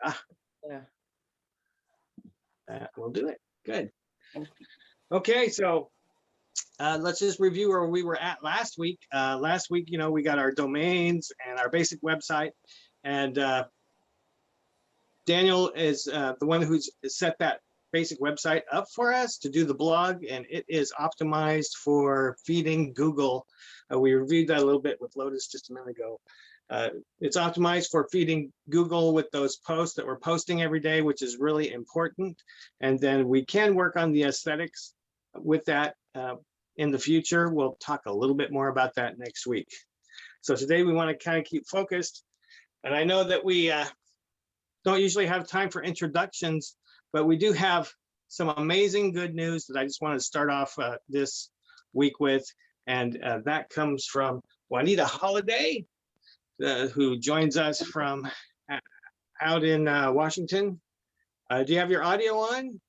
Ah, Yeah. we'll do it. Good. Okay, so let's just review where we were at last week. Last week, we got our domains and our basic website, and Daniel is the one who's set that basic website up for us to do the blog, and it is optimized for feeding Google. We reviewed that a little bit with Lotus just a minute ago. It's optimized for feeding Google with those posts that we're posting every day, which is really important. And then we can work on the aesthetics with that in the future. We'll talk a little bit more about that next week. So today we want to kind of keep focused. And I know that we don't usually have time for introductions, but we do have some amazing good news that I just want to start off this week with. And that comes from Juanita Holiday, who joins us from out in Washington. Do you have your audio on?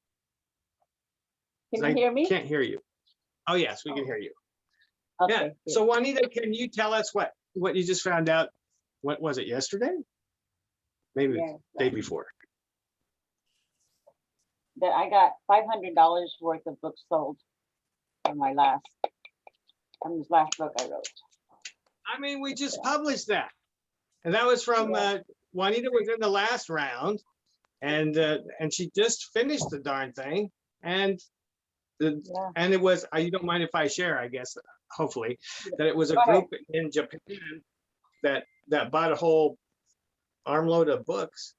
Can you hear me? I can't hear you. Oh, yes, we can hear you. Okay, Yeah. good. So Juanita, can you tell us what you just found out? What was it, yesterday? Maybe Yeah, the day before. that I got $500 worth of books sold from this last book I wrote. I mean, we just published that. And that was from Juanita was in the last round, and she just finished the darn thing. And and it was, you don't mind if I share, I guess, hopefully, that it was a group in Japan that bought a whole armload of books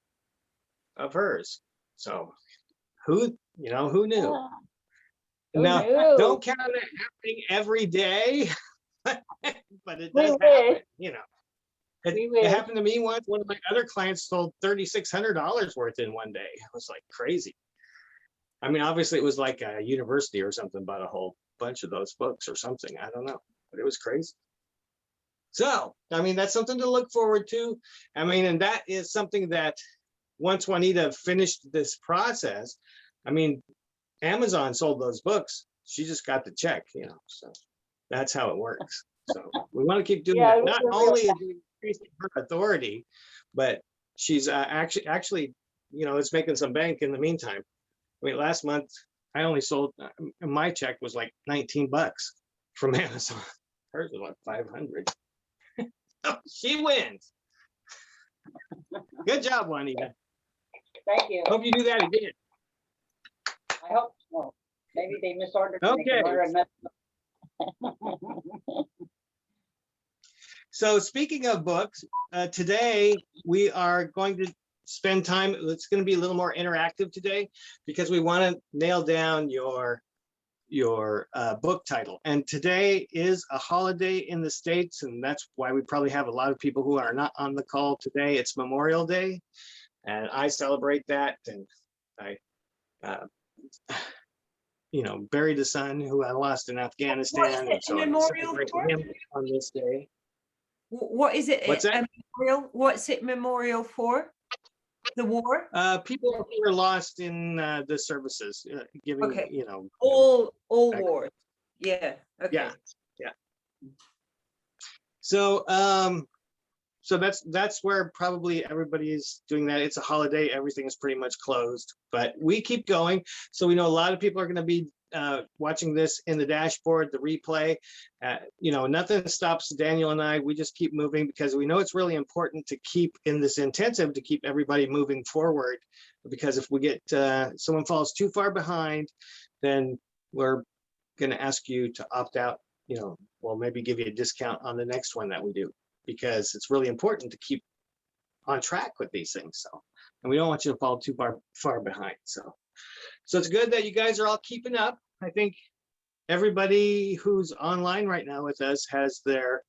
of hers. So who knew? Now, don't count on it happening every day, but it does happen, It happened to me once. One of my other clients sold $3,600 worth in one day. It was like crazy. I mean, obviously it was like a university or something bought a whole bunch of those books or something. I don't know, but it was crazy. So, I mean, that's something to look forward to. I mean, and that is something that once Juanita finished this process, I mean, Amazon sold those books. She just got the check, so that's how it works. So we want to keep doing that. Not only is it increasing her authority, but she's actually, it's making some bank in the meantime. I mean, last month I only sold, my check was like $19 from Amazon. Hers was like 500. She wins. Good job, Juanita. Thank you. Hope you do that again. I hope so. Maybe they misordered. Okay. So speaking of books, today we are going to spend time. It's going to be a little more interactive today because we want to nail down your book title. And today is a holiday in the States, and that's why we probably have a lot of people who are not on the call today. It's Memorial Day, and I celebrate that. And I, buried a son who I lost in Afghanistan, and so I'm celebrating him on this day. What is it? What's that? Memorial? What's it memorial for? The war? People who were lost in the services, giving, all wars. Yeah. Okay. Yeah. So, so that's where probably everybody is doing that. It's a holiday. Everything is pretty much closed, but we keep going. So we know a lot of people are going to be watching this in the dashboard, the replay. Nothing stops Daniel and I. We just keep moving because we know it's really important to keep in this intensive to keep everybody moving forward. Because if we get someone falls too far behind, then we're going to ask you to opt out. We'll maybe give you a discount on the next one that we do, because it's really important to keep on track with these things. So, and we don't want you to fall too far behind. So it's good that you guys are all keeping up. I think everybody who's online right now with us has their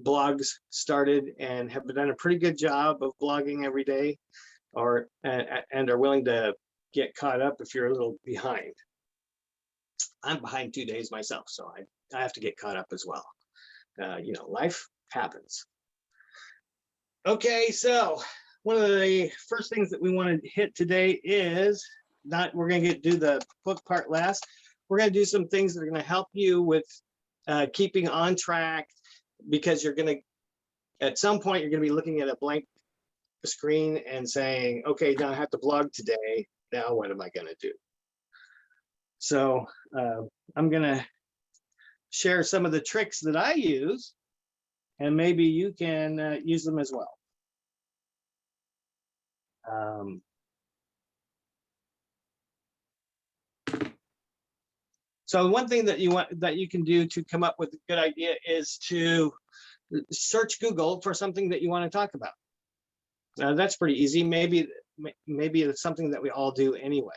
blogs started and have done a pretty good job of blogging every day, and are willing to get caught up if you're a little behind. I'm behind 2 days myself, so I have to get caught up as well. Life happens. Okay, so one of the first things that we want to hit today is we're going to do the book part last. We're going to do some things that are going to help you with keeping on track, because you're going to, at some point, you're going to be looking at a blank the screen and saying, okay, now I have to blog today. Now what am I going to do? So I'm going to share some of the tricks that I use, and maybe you can use them as well. So one thing that you can do to come up with a good idea is to search Google for something that you want to talk about. That's pretty easy. Maybe it's something that we all do anyway.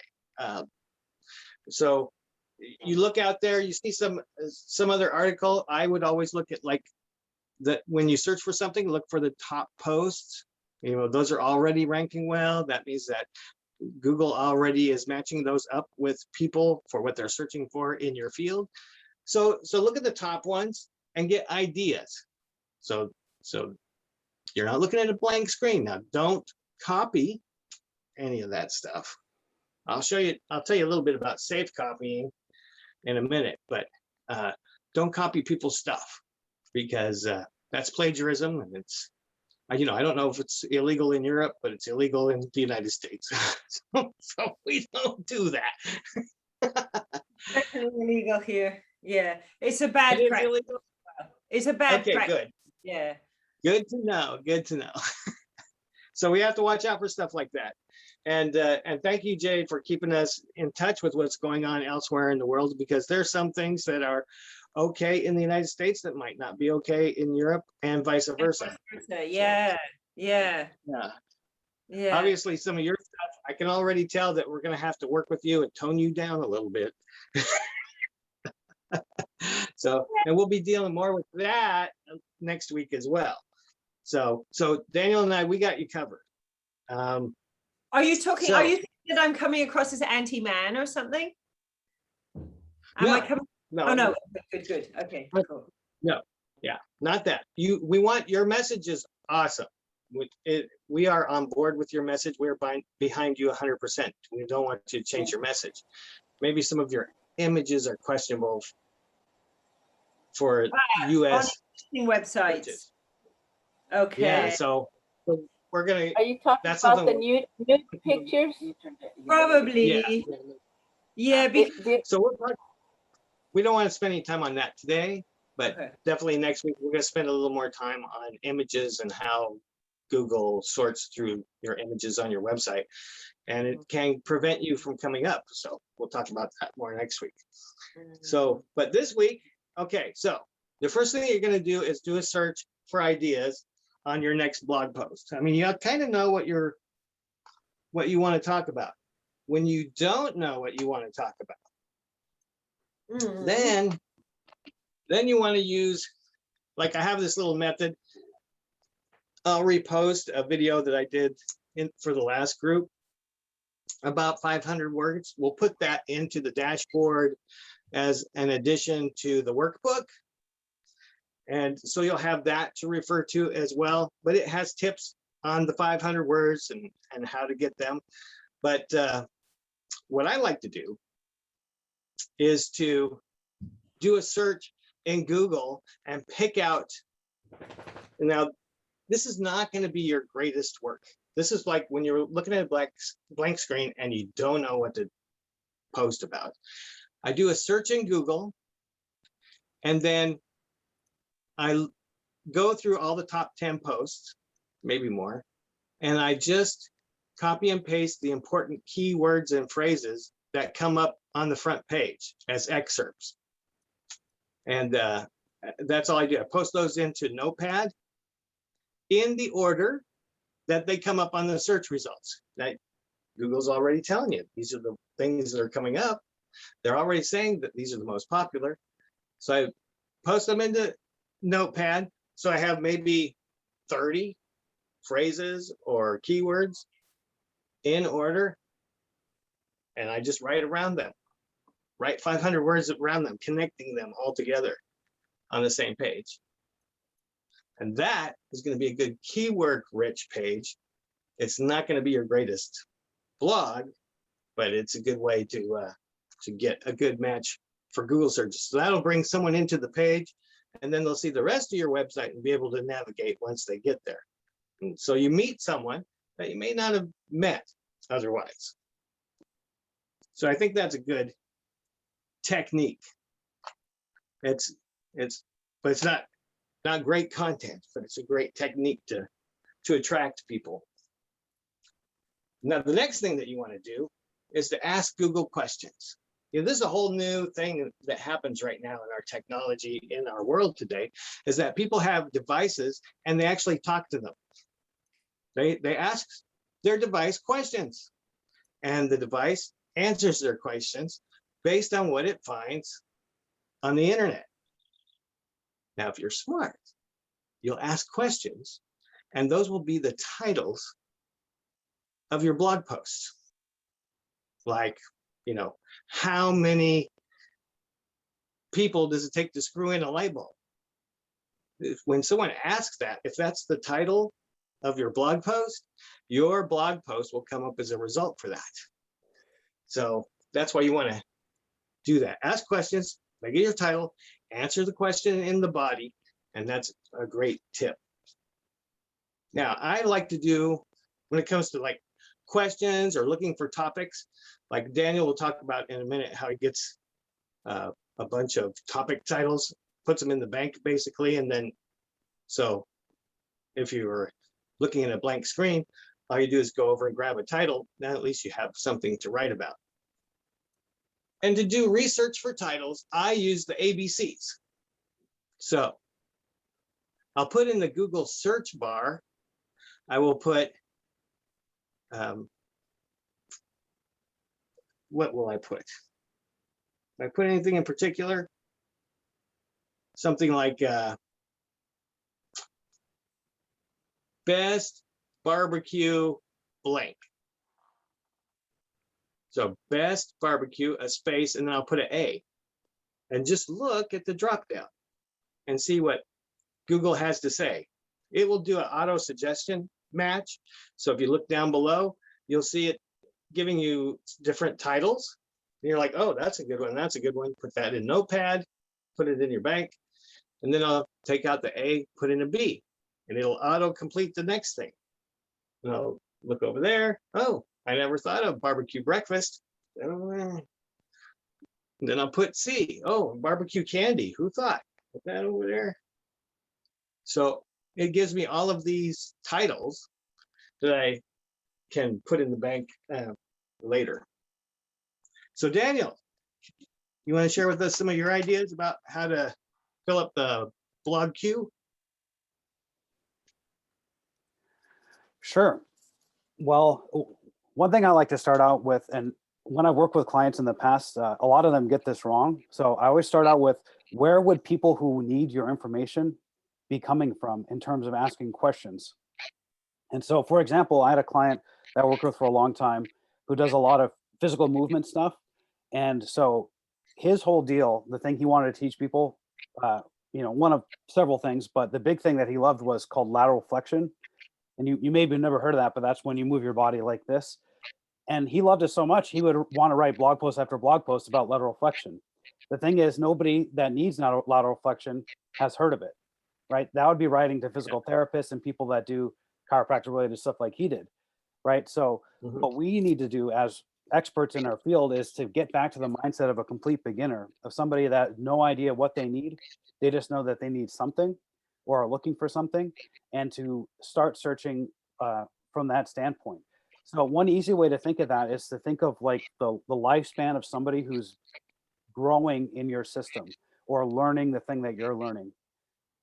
So you look out there, you see some other article. I would always look at like when you search for something, look for the top posts. You know, those are already ranking well. That means that Google already is matching those up with people for what they're searching for in your field. So look at the top ones and get ideas. So you're not looking at a blank screen. Now, don't copy any of that stuff. I'll tell you a little bit about safe copying in a minute, but don't copy people's stuff, because that's plagiarism, and it's, you know, I don't know if it's illegal in Europe, but it's illegal in the United States. so we don't do that. Definitely illegal here. Yeah, it's a bad It is practice. illegal? It's a bad Okay, practice. good. Yeah. Good to know. Good to know. So we have to watch out for stuff like that. And thank you, Jade, for keeping us in touch with what's going on elsewhere in the world, because there's some things that are okay in the United States that might not be okay in Europe, and vice versa. Yeah. Yeah. Yeah. Yeah. Obviously, some of your stuff, I can already tell that we're going to have to work with you and tone you down a little bit. So, and we'll be dealing more with that next week as well. So Daniel and I, we got you covered. Are you talking? Are you thinking that I'm coming across as anti-man or something? Am I coming? No. Oh no. Good. Okay. Cool. No. Yeah. Not that. We want your message is awesome. We are on board with your message. We're behind you 100%. We don't want to change your message. Maybe some of your images are questionable for U.S. websites. images. Okay. Yeah. So we're gonna. Are you talking that's about the something nude pictures? Probably. Yeah. So we don't want to spend any time on that today, but Okay. definitely next week we're going to spend a little more time on images and how Google sorts through your images on your website, and it can prevent you from coming up. So we'll talk about that more next week. So, but this week, okay, so the first thing you're going to do is do a search for ideas on your next blog post. I mean, you kind of know what you want to talk about. When you don't know what you want to talk about, then you want to use, like I have this little method. I'll repost a video that I did for the last group about 500 words. We'll put that into the dashboard as an addition to the workbook. And so you'll have that to refer to as well, but it has tips on the 500 words and how to get them. But what I like to do is to do a search in Google and pick out. Now, this is not going to be your greatest work. This is like when you're looking at a blank screen and you don't know what to post about. I do a search in Google, and then I go through all the top 10 posts, maybe more, and I just copy and paste the important keywords and phrases that come up on the front page as excerpts. And that's all I do. I post those into Notepad in the order that they come up on the search results. That Google's already telling you, these are the things that are coming up. They're already saying that these are the most popular. So I post them into Notepad. So I have maybe 30 phrases or keywords in order. And I just write around them, write 500 words around them, connecting them all together on the same page. And that is going to be a good keyword rich page. It's not going to be your greatest blog, but it's a good way to get a good match for Google searches. So that'll bring someone into the page, and then they'll see the rest of your website and be able to navigate once they get there. And so you meet someone, that you may not have met otherwise. So I think that's a good technique. But it's not great content, but it's a great technique to attract people. Now, the next thing that you want to do is to ask Google questions. This is a whole new thing that happens right now in our technology in our world today, is that people have devices and they actually talk to them. They ask their device questions, and the device answers their questions based on what it finds on the internet. Now, if you're smart, you'll ask questions, and those will be the titles of your blog posts. Like, how many people does it take to screw in a light bulb? When someone asks that, if that's the title of your blog post will come up as a result for that. So that's why you want to do that. Ask questions, make it your title, answer the question in the body, and that's a great tip. Now, I like to do, when it comes to like questions or looking for topics, like Daniel will talk about in a minute how he gets a bunch of topic titles, puts them in the bank basically, and then so if you were looking at a blank screen, all you do is go over and grab a title. Now at least you have something to write about. And to do research for titles, I use the ABCs. So I'll put in the Google search bar, I will put, what will I put? If I put anything in particular, something like best barbecue blank. So best barbecue, a space, and then I'll put an A. And just look at the drop down and see what Google has to say. It will do an auto suggestion match. So if you look down below, you'll see it giving you different titles. And you're like, oh, that's a good one. That's a good one. Put that in Notepad, put it in your bank. And then I'll take out the A, put in a B, and it'll auto complete the next thing. And I'll look over there. Oh, I never thought of barbecue breakfast. And then I'll put C. Oh, barbecue candy. Who thought? Put that over there. So it gives me all of these titles that I can put in the bank later. So Daniel, you want to share with us some of your ideas about how to fill up the blog queue? Sure. Well, one thing I like to start out with, and when I've worked with clients in the past, a lot of them get this wrong. So I always start out with, where would people who need your information be coming from in terms of asking questions? And so, for example, I had a client that I worked with for a long time who does a lot of physical movement stuff. And so his whole deal, the thing he wanted to teach people, one of several things, but the big thing that he loved was called lateral flexion. And you maybe never heard of that, but that's when you move your body like this. And he loved it so much, he would want to write blog post after blog post about lateral flexion. The thing is, nobody that needs lateral flexion has heard of it, right? That would be writing to physical therapists and people that do chiropractic related stuff like he did, right? So what we need to do as experts in our field is to get back to the mindset of a complete beginner, of somebody that has no idea what they need. They just know that they need something or are looking for something, and to start searching from that standpoint. So one easy way to think of that is to think of like the lifespan of somebody who's growing in your system or learning the thing that you're learning.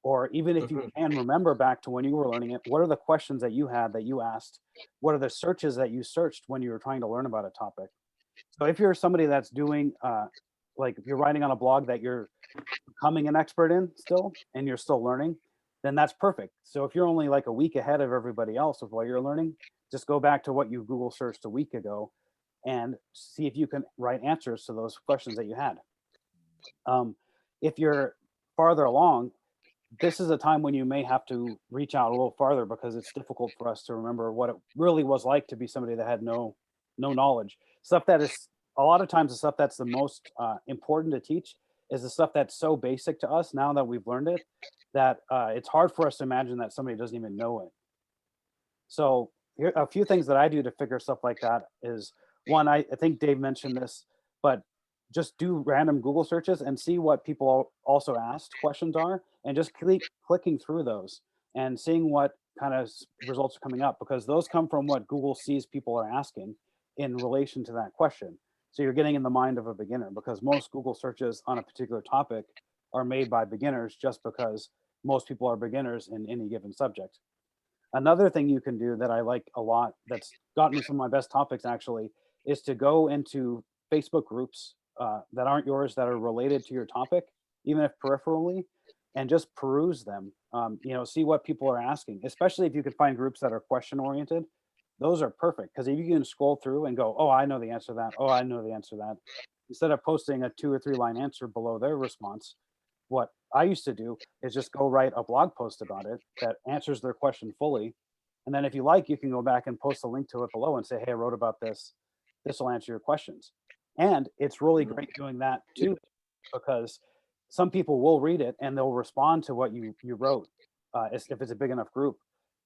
Or even if you can remember back to when you were learning it, what are the questions that you had that you asked? What are the searches that you searched when you were trying to learn about a topic? So if you're somebody that's doing, like if you're writing on a blog that you're becoming an expert in still, and you're still learning, then that's perfect. So if you're only like a week ahead of everybody else of what you're learning, just go back to what you Google searched a week ago and see if you can write answers to those questions that you had. If you're farther along, this is a time when you may have to reach out a little farther, because it's difficult for us to remember what it really was like to be somebody that had no knowledge. Stuff that is, a lot of times, the stuff that's the most important to teach is the stuff that's so basic to us now that we've learned it, that it's hard for us to imagine that somebody doesn't even know it. So here, a few things that I do to figure stuff like that is one, I think Dave mentioned this, but just do random Google searches and see what people also asked questions are, and just clicking through those and seeing what kind of results are coming up, because those come from what Google sees people are asking in relation to that question. So you're getting in the mind of a beginner, because most Google searches on a particular topic are made by beginners just because most people are beginners in any given subject. Another thing you can do that I like a lot, that's gotten me some of my best topics actually, is to go into Facebook groups that aren't yours, that are related to your topic, even if peripherally, and just peruse them. See what people are asking, especially if you can find groups that are question oriented. Those are perfect, because if you can scroll through and go, oh, I know the answer to that. Oh, I know the answer to that. Instead of posting a 2 or 3 line answer below their response, what I used to do is just go write a blog post about it that answers their question fully. And then if you like, you can go back and post a link to it below and say, hey, I wrote about this. This will answer your questions. And it's really great doing that too, because some people will read it and they'll respond to what you wrote, if it's a big enough group.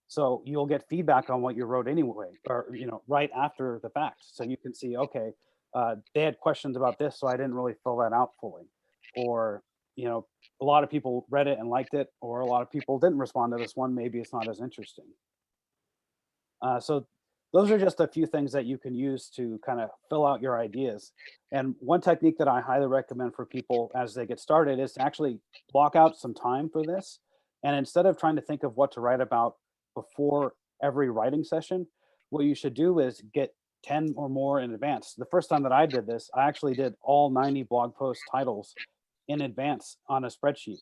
So you'll get feedback on what you wrote anyway, or right after the fact. So you can see, okay, they had questions about this, so I didn't really fill that out fully. Or a lot of people read it and liked it, or a lot of people didn't respond to this one. Maybe it's not as interesting. So those are just a few things that you can use to kind of fill out your ideas. And one technique that I highly recommend for people as they get started is to actually block out some time for this. And instead of trying to think of what to write about before every writing session, what you should do is get 10 or more in advance. The first time that I did this, I actually did all 90 blog post titles in advance on a spreadsheet.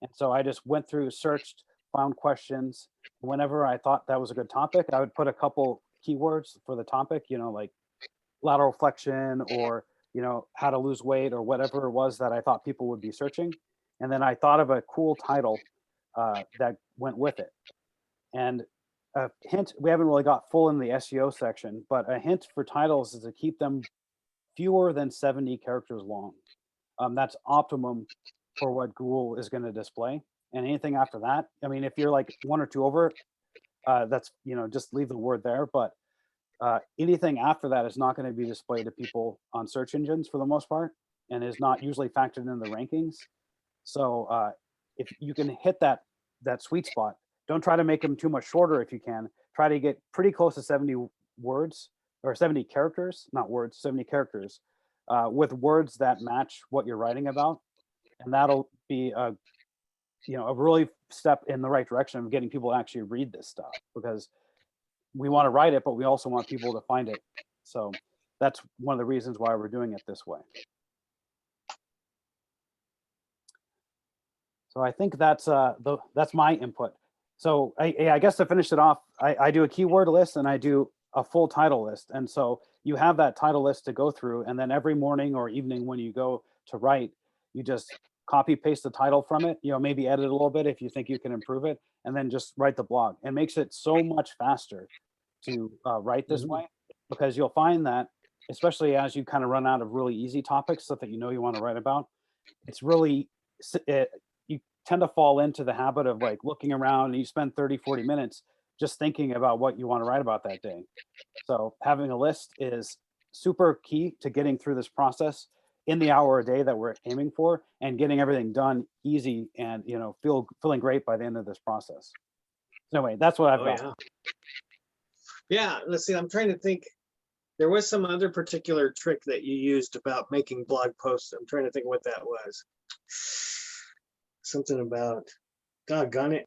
And so I just went through, searched, found questions. Whenever I thought that was a good topic, I would put a couple keywords for the topic, like lateral flexion, or, how to lose weight, or whatever it was that I thought people would be searching. And then I thought of a cool title that went with it. And a hint, we haven't really got full in the SEO section, but a hint for titles is to keep them fewer than 70 characters long. That's optimum for what Google is going to display. And anything after that, I mean, if you're like 1 or 2 over, that's, just leave the word there. But anything after that is not going to be displayed to people on search engines for the most part, and is not usually factored in the rankings. So if you can hit that sweet spot, don't try to make them too much shorter. If you can, try to get pretty close to 70 words, or 70 characters, not words, 70 characters, with words that match what you're writing about. And that'll be a really step in the right direction of getting people to actually read this stuff, because we want to write it, but we also want people to find it. So that's one of the reasons why we're doing it this way. So I think that's my input. So I guess to finish it off, I do a keyword list and I do a full title list. And so you have that title list to go through, and then every morning or evening when you go to write, you just copy paste the title from it, maybe edit a little bit if you think you can improve it, and then just write the blog. It makes it so much faster to write this way, because you'll find that, especially as you kind of run out of really easy topics, stuff that you want to write about, it's really, you tend to fall into the habit of like looking around, and you spend 30-40 minutes just thinking about what you want to write about that day. So having a list is super key to getting through this process in the hour a day that we're aiming for, and getting everything done easy and feeling great by the end of this process. So anyway, that's what I've got. Yeah, let's see, I'm trying to think. There was some other particular trick that you used about making blog posts. I'm trying to think what that was. Something about, doggone it.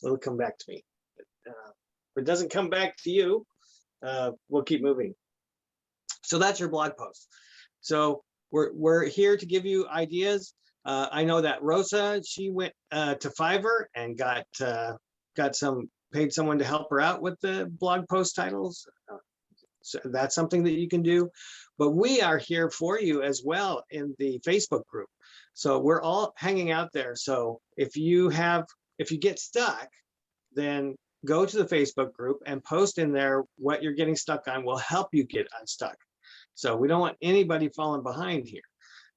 It'll come back to me. If it doesn't come back to you, we'll keep moving. So that's your blog post. So we're here to give you ideas. I know that Rosa, she went to Fiverr and paid someone to help her out with the blog post titles. So that's something that you can do. But we are here for you as well in the Facebook group. So we're all hanging out there. So if you get stuck, then go to the Facebook group and post in there what you're getting stuck on. We'll help you get unstuck. So we don't want anybody falling behind here.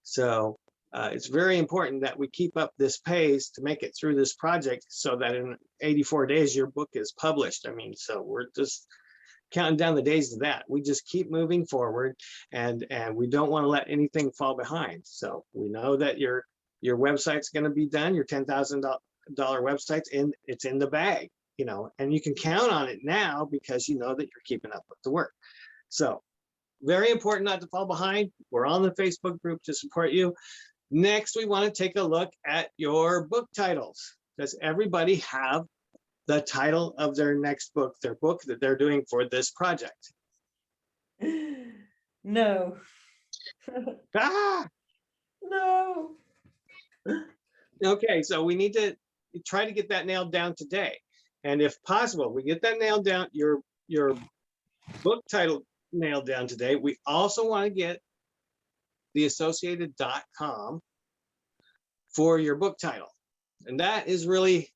So it's very important that we keep up this pace to make it through this project so that in 84 days your book is published. I mean, so we're just counting down the days to that. We just keep moving forward, and we don't want to let anything fall behind. So we know that your website's going to be done, your $10,000 website's it's in the bag, you know, and you can count on it now because you know that you're keeping up with the work. So very important not to fall behind. We're on the Facebook group to support you. Next, we want to take a look at your book titles. Does everybody have the title of their next book, their book that they're doing for this project? No. Ah! No. Okay, so we need to try to get that nailed down today. And if possible, we get that nailed down, your book title nailed down today. We also want to get the associated.com for your book title. And that is really,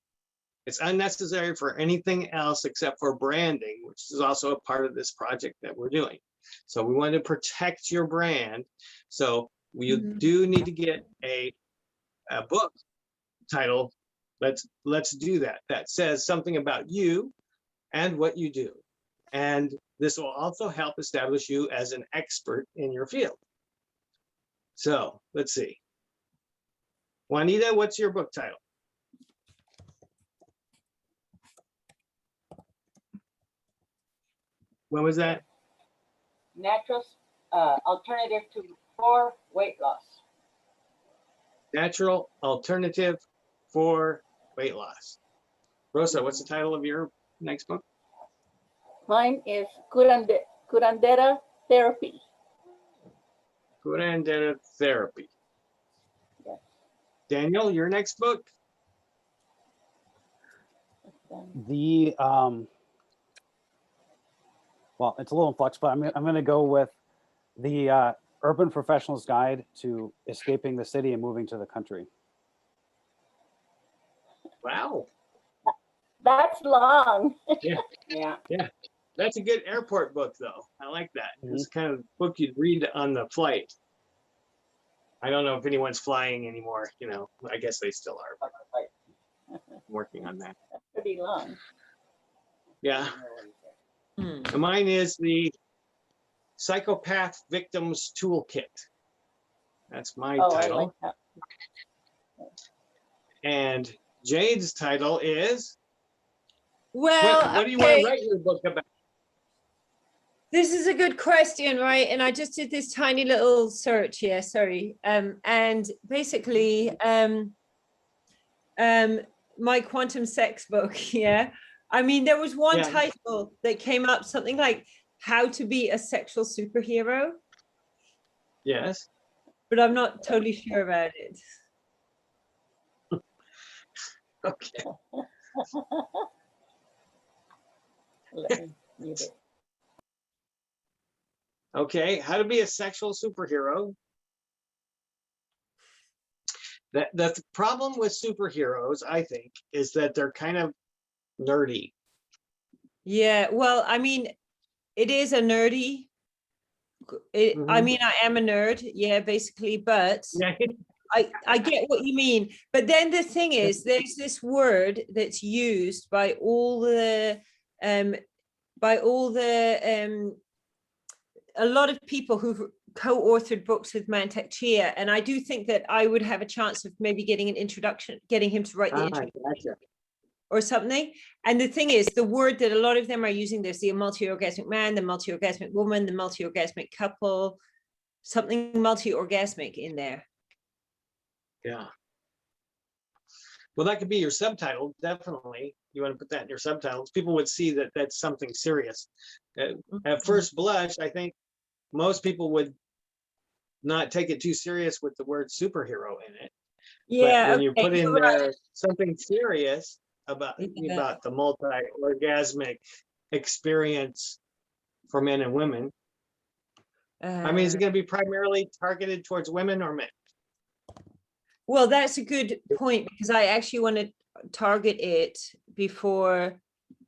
it's unnecessary for anything else except for branding, which is also a part of this project that we're doing. So we want to protect your brand. So we do need to get a book title. Let's do that. That says something about you and what you do. And this will also help establish you as an expert in your field. So let's see. Juanita, what's your book title? When was that? Natural alternative for weight loss. Natural alternative for weight loss. Rosa, what's the title of your next book? Mine is curandera therapy. Curandera therapy. Yes. Daniel, your next book? The well, it's a little in flux, but I'm going to go with the Urban Professional's Guide to Escaping the City and Moving to the Country. Wow. That's long. Yeah. That's a good airport book, though. I like that. It's the kind of book you'd read on the flight. I don't know if anyone's flying anymore. You know, I guess they still are, but I'm working on that. That's pretty long. Yeah. And mine is the Psychopath Victims Toolkit. That's my Oh, I title. like that. And Jade's title is, Well, what do you want okay. to write your book about? This is a good question, right? And I just did this tiny little search here, sorry. And basically, my quantum sex book, yeah. I mean, there was one Yeah. title that came up, something like How to Be a Sexual Superhero, Yes. but I'm not totally sure about it. Okay. Let me read it. Okay. How to Be a Sexual Superhero. The problem with superheroes, I think, is that they're kind of nerdy. Yeah, well, I mean, it is a nerdy. I mean, I am a nerd, yeah, basically, but Yeah. I get what you mean. But then the thing is, there's this word that's used by all the a lot of people who've co-authored books with Mantak Chia, and I do think that I would have a chance of maybe getting an introduction, getting him to write the introduction. Gotcha. Or something. And the thing is, the word that a lot of them are using, there's the multi-orgasmic man, the multi-orgasmic woman, the multi-orgasmic couple, something multi-orgasmic in there. Yeah. Well, that could be your subtitle. Definitely. You want to put that in your subtitles. People would see that that's something serious. At first blush, I think most people would not take it too serious with the word superhero in it. Yeah. But when you put in right. something serious about Yeah. the multi-orgasmic experience for men and women, I mean, is it going to be primarily targeted towards women or men? Well, that's a good point, because I actually want to target it before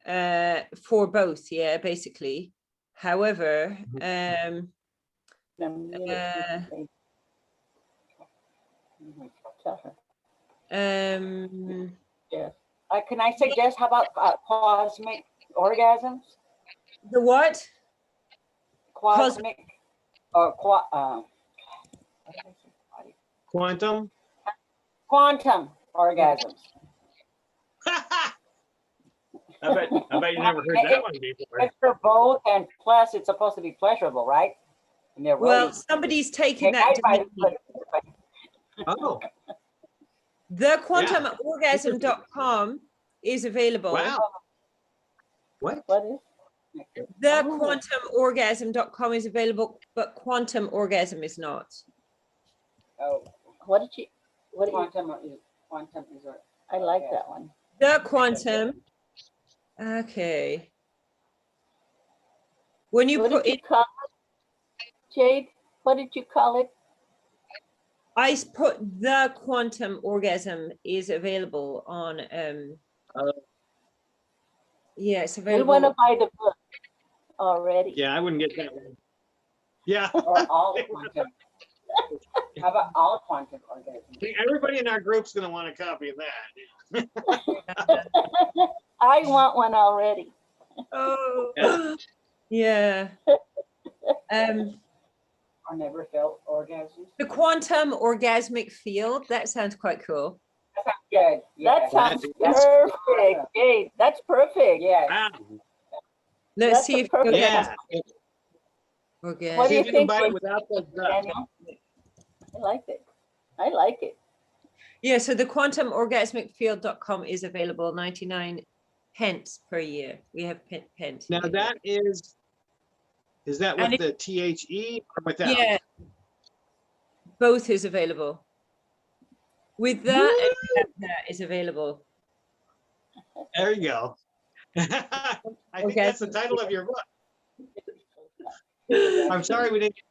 for both, yeah, basically. However, Let me read it. Mhm. Tell her. Yeah. Can I suggest, how about cosmic orgasms? The what? Cosmic, or what did I say? Quantum. Quantum orgasms. I bet you never heard that one before. It's for both, and plus it's supposed to be pleasurable, right? And they're Well, really. somebody's taken that to I mean Oh, thequantumorgasm.com is available. wow. What? What is? Thequantumorgasm.com is available, but quantum orgasm is not. Oh, What did you? What did you? quantum is. I like that one. The quantum. Okay. When you What put did you it, call it, Jade? What did you call it? I put the quantum orgasm is available on yeah, it's We available. want to buy the book already. Yeah, I wouldn't get that one. Yeah. Or all quantum. How about all quantum orgasms? Everybody in our group's gonna want a copy of that. I want one already. Oh, yeah. Or never felt orgasms? The quantum orgasmic field, that sounds quite cool. Good. That sounds That's- perfect, Jade. That's perfect. Yeah. Wow. Let's That's see a if you perfect- Yeah. What do orgasm. See you if you can think, buy it without those drugs. Daniel? I like it. I like it. Yeah, so the quantumorgasmicfield.com is available 99 pence per year. We have pence. Now that is that And with the THE or without? Yeah, both is available. With that and without that is available. There you go. I think that's the title of your book. I'm sorry we didn't get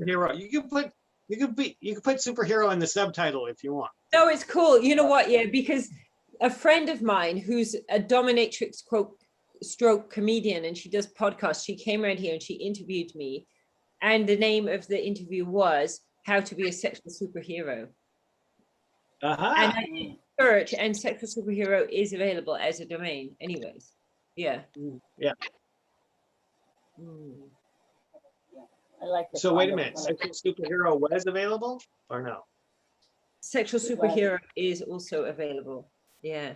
superhero. You can put superhero in the subtitle if you want. No, it's cool. You know what? Yeah, because a friend of mine who's a dominatrix stroke comedian and she does podcasts, she came around here and she interviewed me. And the name of the interview was How to Be a Sexual Superhero. Uh-huh. And I did search, and sexual superhero is available as a domain anyways. Yeah. Yeah. Mm. I like it. So wait a minute, sexual superhero was available or no? Sexual superhero is also available. Yeah.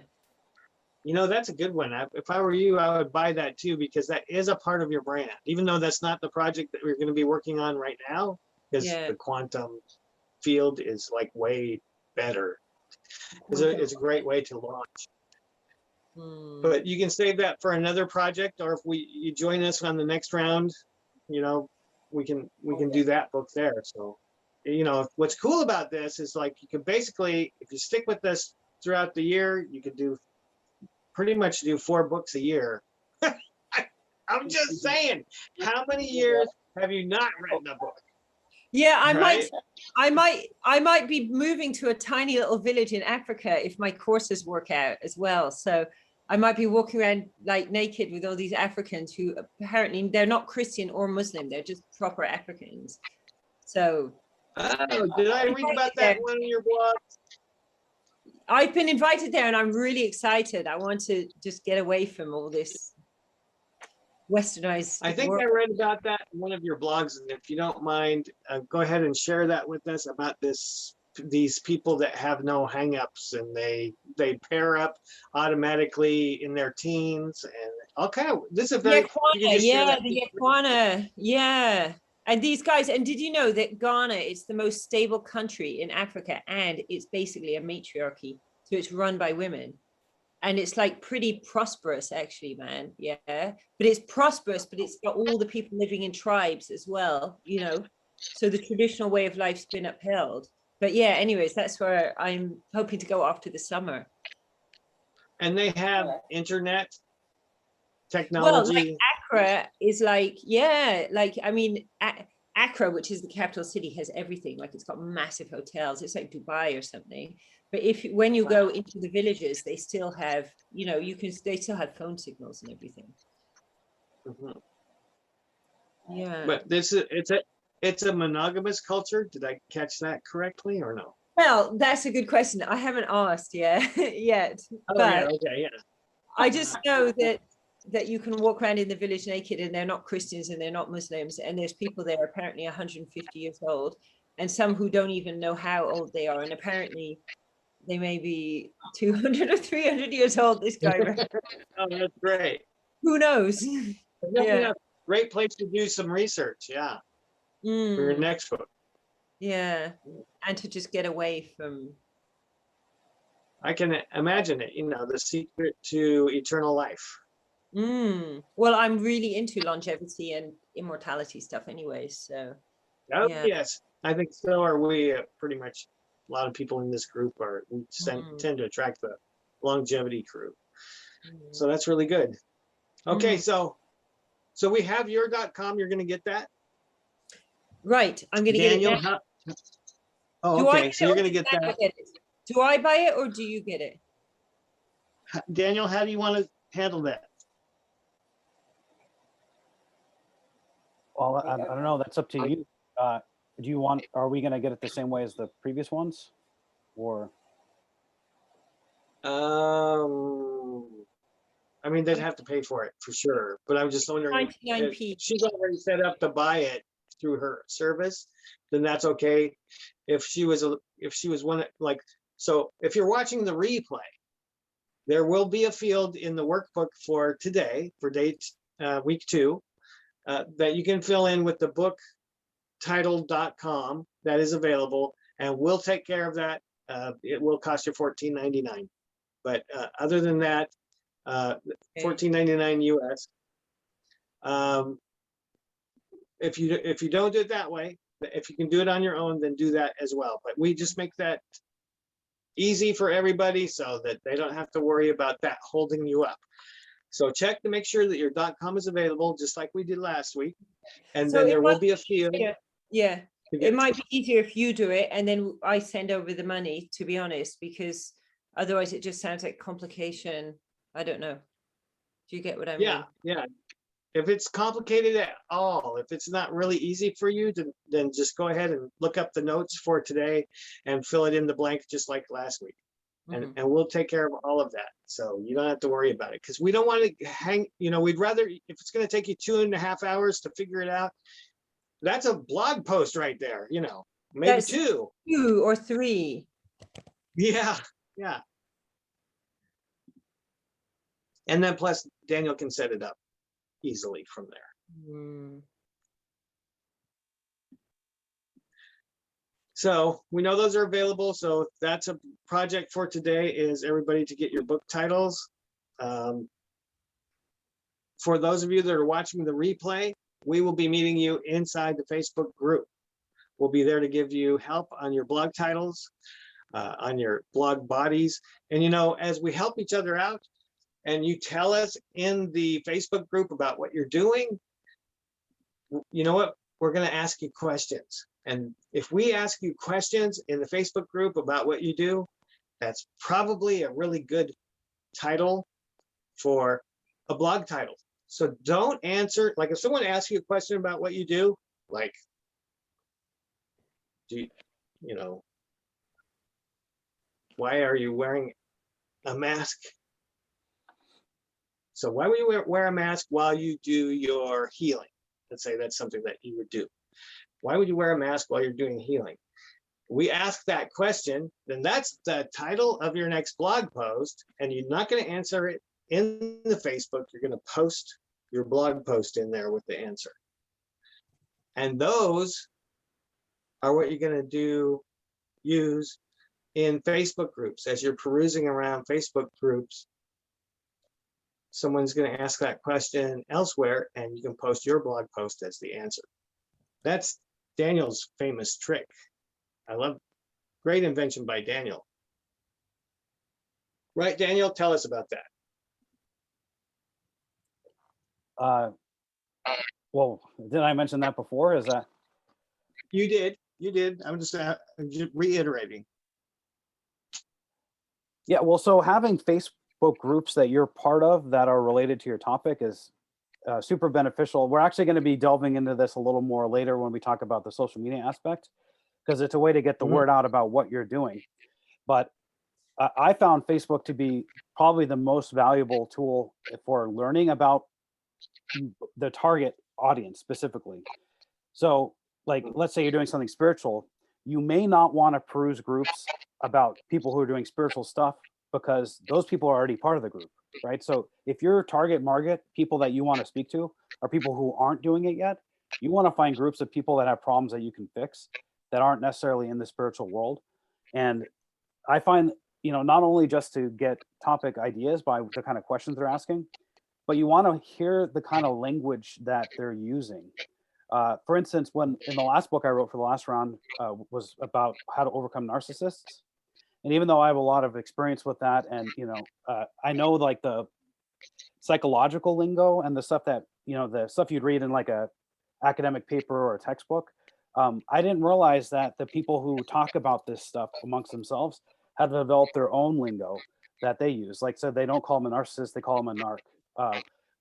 You know, that's a good one. If I were you, I would buy that too, because that is a part of your brand, even though that's not the project that we're going to be working on right now, because Yeah. the quantum field is like way better. It's a great way to launch. Mm. But you can save that for another project, or if you join us on the next round, you know, we can do that book there. So, you know, what's cool about this is like you can basically, if you stick with this throughout the year, you could pretty much do 4 books a year. I'm just saying, how many years have you not written a book? Yeah, Right? I might be moving to a tiny little village in Africa if my courses work out as well. So I might be walking around like naked with all these Africans who apparently they're not Christian or Muslim, they're just proper Africans. So Oh, did I read about that in one of your blogs? I've been invited there and I'm really excited. I want to just get away from all this westernized I think world. I read about that in one of your blogs, and if you don't mind, go ahead and share that with us about these people that have no hangups and they pair up automatically in their teens and all kind of. This is a very The Yaquana, yeah. And these guys, and did you know that Ghana is the most stable country in Africa, and it's basically a matriarchy, so it's run by women. And it's like pretty prosperous, actually, man. Yeah. But it's prosperous, but it's got all the people living in tribes as well, you know. So the traditional way of life's been upheld. But yeah, anyways, that's where I'm hoping to go after the summer. And they have internet Well, technology. like Accra is like, yeah, like, I mean, Accra, which is the capital city, has everything. Like it's got massive hotels. It's like Dubai or something. But when you go into the villages, they still have, you know, they still have phone signals and everything. Mhm. Yeah. But it's a monogamous culture. Did I catch that correctly or no? Well, that's a good question. I haven't asked yet, Oh, yeah, but okay, yeah. I just know that you can walk around in the village naked, and they're not Christians and they're not Muslims, and there's people there apparently 150 years old, and some who don't even know how old they are, and apparently they may be 200 or 300 years old. This guy, Oh, that's great. who knows? Yeah, Yeah. great place to do some research, yeah, for your Mm, next book. yeah, and to just get away from. I can imagine it, the secret to eternal life. Well, I'm really into longevity and immortality stuff anyway, so Oh, yeah. yes, I think so are we. Pretty much a lot of people in this group we Mm, tend to attract the longevity crew. So mm. that's really good. Okay, Mm. so we have your .com. You're going to get that, Right, I'm gonna get it Daniel. now. Oh, Do I okay. get So it you're or going to does get Daniel that, get it? Do I buy it or do you get it? Daniel. How do you want to handle that? Well, I don't know. That's up to you. Are we going to get it the same way as the previous ones? Or, I mean, they'd have to pay for it for sure, but I'm just wondering if 99p. she's already set up to buy it through her service, then that's okay. If she was one like, so if you're watching the replay, there will be a field in the workbook for today, for week 2, that you can fill in with the book title.com that is available, and we'll take care of that. It will cost you $14.99, but other than that, $14.99 US. If you don't do it that way, if you can do it on your own, then do that as well. But we just make that easy for everybody so that they don't have to worry about that holding you up. So check to make sure that your .com is available, just like we did last week. And So then it there will might be a field. Yeah, to it get- might be easier if you do it and then I send over the money, to be honest, because otherwise it just sounds like complication. I don't know. Do you get what I mean? Yeah. If it's complicated at all, if it's not really easy for you, then just go ahead and look up the notes for today and fill it in the blank just like last week. Mhm. And we'll take care of all of that. So you don't have to worry about it, because we don't want to hang, we'd rather, if it's going to take you 2.5 hours to figure it out, that's a blog post right there, maybe That's 2. 2 or 3. Yeah. And then plus Daniel can set it up easily from there. Mm. So we know those are available. So that's a project for today, is everybody to get your book titles. For those of you that are watching the replay, we will be meeting you inside the Facebook group. We'll be there to give you help on your blog titles, on your blog bodies. And as we help each other out and you tell us in the Facebook group about what you're doing, you know what? We're going to ask you questions. And if we ask you questions in the Facebook group about what you do, that's probably a really good title for a blog title. So don't answer, like if someone asks you a question about what you do, like, why are you wearing a mask? So why would you wear a mask while you do your healing? Let's say that's something that you would do. Why would you wear a mask while you're doing healing? We ask that question, then that's the title of your next blog post, and you're not going to answer it in the Facebook. You're going to post your blog post in there with the answer. And those are what you're going to use in Facebook groups. As you're perusing around Facebook groups, someone's going to ask that question elsewhere, and you can post your blog post as the answer. That's Daniel's famous trick. I love, great invention by Daniel. Right, Daniel? Tell us about that. well, did I mention that before? Is that? You did. I'm just reiterating. Yeah, well, so having Facebook groups that you're part of that are related to your topic is super beneficial. We're actually going to be delving into this a little more later when we talk about the social media aspect. because it's a way to get the Mhm. word out about what you're doing. But I found Facebook to be probably the most valuable tool for learning about the target audience specifically. So, like, let's say you're doing something spiritual, you may not want to peruse groups about people who are doing spiritual stuff because those people are already part of the group, right? So, if your target market, people that you want to speak to, are people who aren't doing it yet, you want to find groups of people that have problems that you can fix that aren't necessarily in the spiritual world. And I find, not only just to get topic ideas by the kind of questions they're asking, but you want to hear the kind of language that they're using. For instance, when in the last book I wrote for the last round was about how to overcome narcissists. And even though I have a lot of experience with that, and I know like the psychological lingo and the stuff that the stuff you'd read in like a academic paper or a textbook, I didn't realize that the people who talk about this stuff amongst themselves have developed their own lingo that they use. Like, so they don't call them a narcissist; they call them a narc.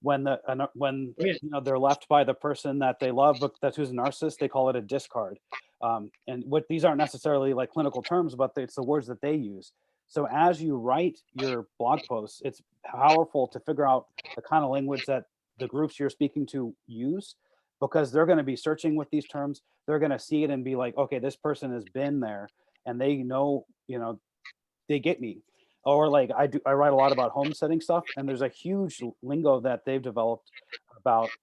When Yeah. they're left by the person that they love, but that's who's a narcissist, they call it a discard. And what these aren't necessarily like clinical terms, but it's the words that they use. So as you write your blog posts, it's powerful to figure out the kind of language that the groups you're speaking to use, because they're going to be searching with these terms. They're going to see it and be like, okay, this person has been there and they know, they get me. Or like I write a lot about homesteading stuff, and there's a huge lingo that they've developed about,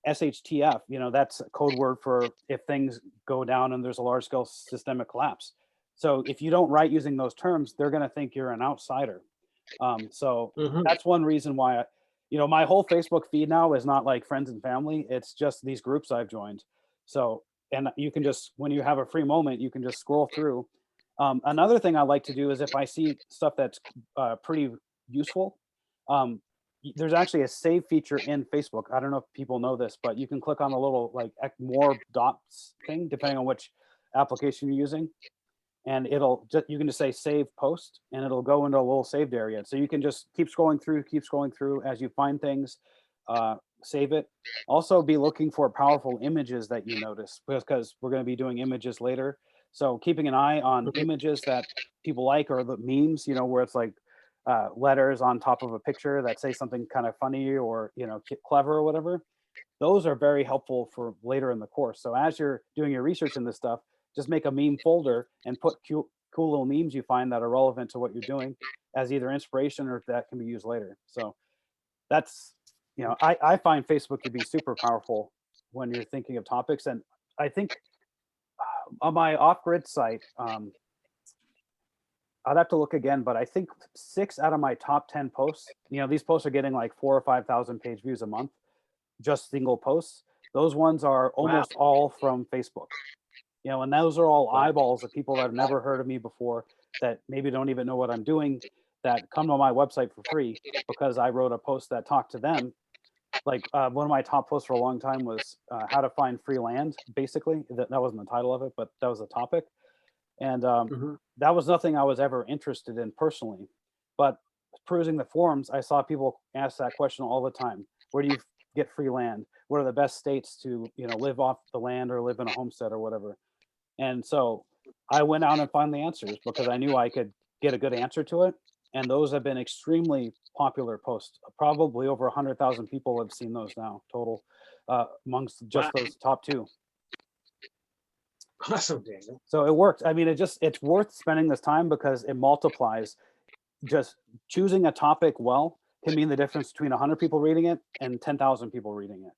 SHTF, that's a code word for if things go down and there's a large scale systemic collapse. So if you don't write using those terms, they're going to think you're an outsider. So Mhm. that's one reason why, my whole Facebook feed now is not like friends and family. It's just these groups I've joined. So, and you can just, when you have a free moment, you can just scroll through. Another thing I like to do is if I see stuff that's pretty useful, there's actually a save feature in Facebook. I don't know if people know this, but you can click on the little like more dots thing, depending on which application you're using. And you can just say save post and it'll go into a little saved area. So you can just keep scrolling through as you find things, save it. Also be looking for powerful images that you notice, because we're going to be doing images later. So keeping an eye on Mhm. images that people like, or the memes, where it's like letters on top of a picture that say something kind of funny or, clever or whatever. Those are very helpful for later in the course. So as you're doing your research in this stuff, just make a meme folder and put cool little memes you find that are relevant to what you're doing as either inspiration or that can be used later. So that's, I find Facebook to be super powerful when you're thinking of topics. And I think on my off-grid site, I'd have to look again, but I think 6 out of my top 10 posts, these posts are getting like 4,000 or 5,000 page views a month, just single posts. Those ones are almost all from Facebook, and those are all Wow. eyeballs of people that have never heard of me before, that maybe don't even know what I'm doing, that come to my website for free because I wrote a post that talked to them. Like one of my top posts for a long time was how to find free land. Basically, that wasn't the title of it, but that was the topic. And Mhm. that was nothing I was ever interested in personally. But perusing the forums, I saw people ask that question all the time. Where do you get free land? What are the best states to, live off the land or live in a homestead or whatever? And so I went out and found the answers because I knew I could get a good answer to it. And those have been extremely popular posts. Probably over 100,000 people have seen those now total, amongst just Wow. those top two. Awesome, Daniel. So it worked. I mean, it's worth spending this time because it multiplies. Just choosing a topic well can mean the difference between 100 people reading it and 10,000 people reading it.